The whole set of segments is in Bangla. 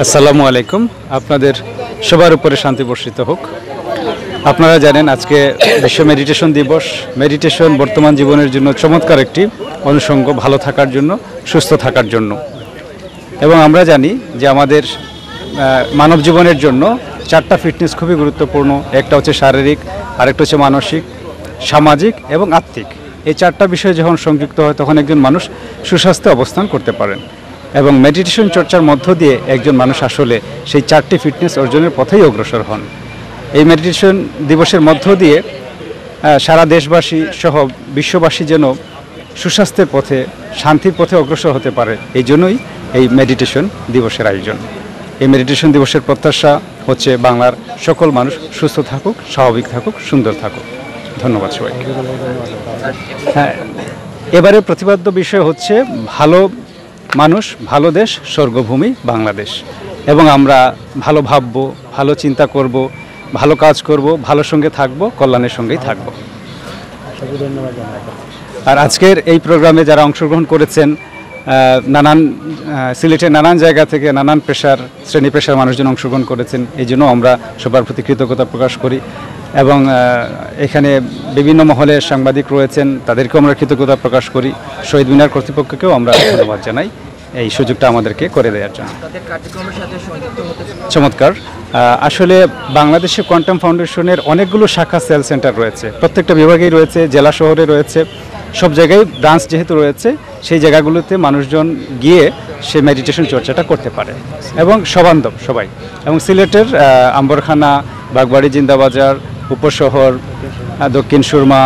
আসসালামু আলাইকুম। আপনাদের সবার উপরে শান্তি বর্ষিত হোক। আপনারা জানেন আজকে বিশ্ব মেডিটেশন দিবস। মেডিটেশন বর্তমান জীবনের জন্য চমৎকার একটি অনুষঙ্গ, ভালো থাকার জন্য, সুস্থ থাকার জন্য। এবং আমরা জানি যে আমাদের মানব জীবনের জন্য চারটা ফিটনেস খুবই গুরুত্বপূর্ণ। একটা হচ্ছে শারীরিক, আরেকটা হচ্ছে মানসিক, সামাজিক এবং আত্মিক। এই চারটা বিষয় যখন সংযুক্ত হয় তখন একজন মানুষ সুস্বাস্থ্যে অবস্থান করতে পারেন। এবং মেডিটেশন চর্চার মধ্য দিয়ে একজন মানুষ আসলে সেই চারটি ফিটনেস অর্জনের পথেই অগ্রসর হন। এই মেডিটেশন দিবসের মধ্য দিয়ে সারা দেশবাসী সহ বিশ্ববাসী যেন সুস্বাস্থ্যের পথে, শান্তির পথে অগ্রসর হতে পারে, এই জন্যই এই মেডিটেশন দিবসের আয়োজন। এই মেডিটেশন দিবসের প্রত্যাশা হচ্ছে বাংলার সকল মানুষ সুস্থ থাকুক, স্বাভাবিক থাকুক, সুন্দর থাকুক। ধন্যবাদ সবাইকে। হ্যাঁ, এবারে প্রতিপাদ্য বিষয় হচ্ছে ভালো মানুষ, ভালো দেশ, স্বর্গভূমি বাংলাদেশ। এবং আমরা ভালো ভাববো, ভালো চিন্তা করব, ভালো কাজ করব, ভালো সঙ্গে থাকব, কল্যাণের সঙ্গেই থাকব। আর আজকের এই প্রোগ্রামে যারা অংশগ্রহণ করেছেন, নানান সিলেটের নানান জায়গা থেকে নানান শ্রেণী পেশার মানুষজন অংশগ্রহণ করেছেন, এই জন্য আমরা সবার প্রতি কৃতজ্ঞতা প্রকাশ করি। এবং এখানে বিভিন্ন মহলের সাংবাদিক রয়েছেন, তাদেরকেও আমরা কৃতজ্ঞতা প্রকাশ করি। শহীদ মিনার কর্তৃপক্ষকেও আমরা ধন্যবাদ জানাই এই সুযোগটা আমাদেরকে করে দেওয়ার জন্য। চমৎকার। আসলে বাংলাদেশে কোয়ান্টাম ফাউন্ডেশনের অনেকগুলো শাখা সেল সেন্টার রয়েছে, প্রত্যেকটা বিভাগেই রয়েছে, জেলা শহরে রয়েছে, সব জায়গায় ব্রাঞ্চ যেহেতু রয়েছে, সেই জায়গাগুলোতে মানুষজন গিয়ে সে মেডিটেশন চর্চাটা করতে পারে এবং সবান্ধব সবাই। এবং সিলেটের আম্বরখানা, বাগবাড়ি, জিন্দাবাজার, উপশহর, দক্ষিণ সুরমা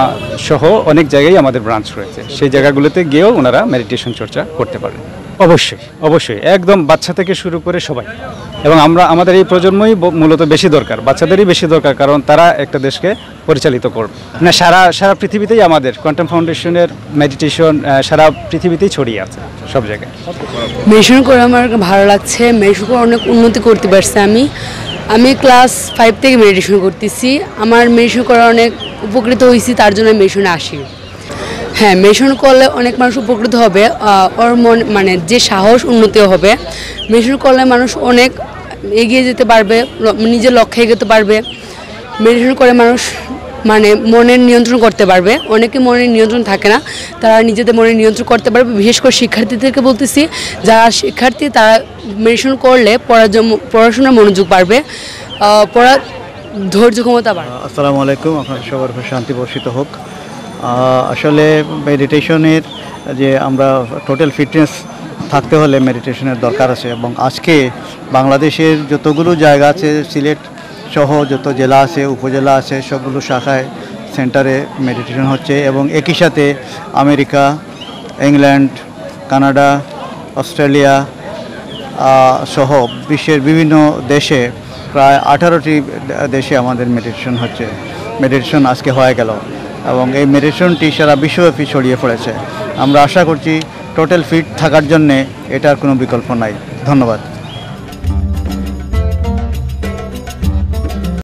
সহ অনেক জায়গায় আমাদের ব্রাঞ্চ রয়েছে। সেই জায়গাগুলোতে গিয়েও ওনারা মেডিটেশন চর্চা করতে পারেন। অবশ্যই অবশ্যই, একদম বাচ্চা থেকে শুরু করে সবাই। এবং আমাদের এই প্রজন্মই মূলত বেশি দরকার, বাচ্চাদেরই বেশি দরকার, কারণ তারা একটা দেশকে পরিচালিত করবে। না, সারা পৃথিবীতেই আমাদের কোয়ান্টাম ফাউন্ডেশনের মেডিটেশন সারা পৃথিবীতেই ছড়িয়ে আছে, সব জায়গায়। মেডিটেশন করে আমার ভালো লাগছে। মেডিটেশন করে অনেক উন্নতি করতে পারছি। আমি ক্লাস 5 থেকে মেডিটেশন করতেছি। আমার মেডিটেশন করা অনেক উপকৃত হয়েছি, তার জন্য মেডিটেশনে আসি। হ্যাঁ, মেডিটেশন করলে অনেক মানুষ উপকৃত হবে, ওর মানে যে সাহস উন্নতি হবে। মেডিটেশন করলে মানুষ অনেক এগিয়ে যেতে পারবে, নিজের লক্ষ্যে এগোতে পারবে। মেডিটেশন করে মানুষ মানে মনের নিয়ন্ত্রণ করতে পারবে। অনেকে মনের নিয়ন্ত্রণ থাকে না, তারা নিজেদের মনের নিয়ন্ত্রণ করতে পারবে। বিশেষ করে শিক্ষার্থীদেরকে বলতেছি, যারা শিক্ষার্থী তারা মেডিটেশন করলে পড়াশোনার মনোযোগ বাড়বে, পড়ার ধৈর্য ক্ষমতা বাড়বে। আসসালামু আলাইকুম, আপনার সবার উপর শান্তি বর্ষিত হোক। আসলে মেডিটেশনের যে আমরা টোটাল ফিটনেস থাকতে হলে মেডিটেশনের দরকার আছে। এবং আজকে বাংলাদেশের যতগুলো জায়গা আছে, সিলেট সহ যত জেলা আছে, উপজেলা আছে, সবগুলো শাখায় সেন্টারে মেডিটেশন হচ্ছে। এবং একই সাথে আমেরিকা, ইংল্যান্ড, কানাডা, অস্ট্রেলিয়া সহ বিশ্বের বিভিন্ন দেশে প্রায় 18টি দেশে আমাদের মেডিটেশন হচ্ছে। মেডিটেশন আজকে হয়ে গেল এবং এই মেডিটেশনটি সারা বিশ্বব্যাপী ছড়িয়ে পড়েছে। আমরা আশা করছি টোটাল ফিট থাকার জন্যে এটার কোনো বিকল্প নাই। ধন্যবাদ।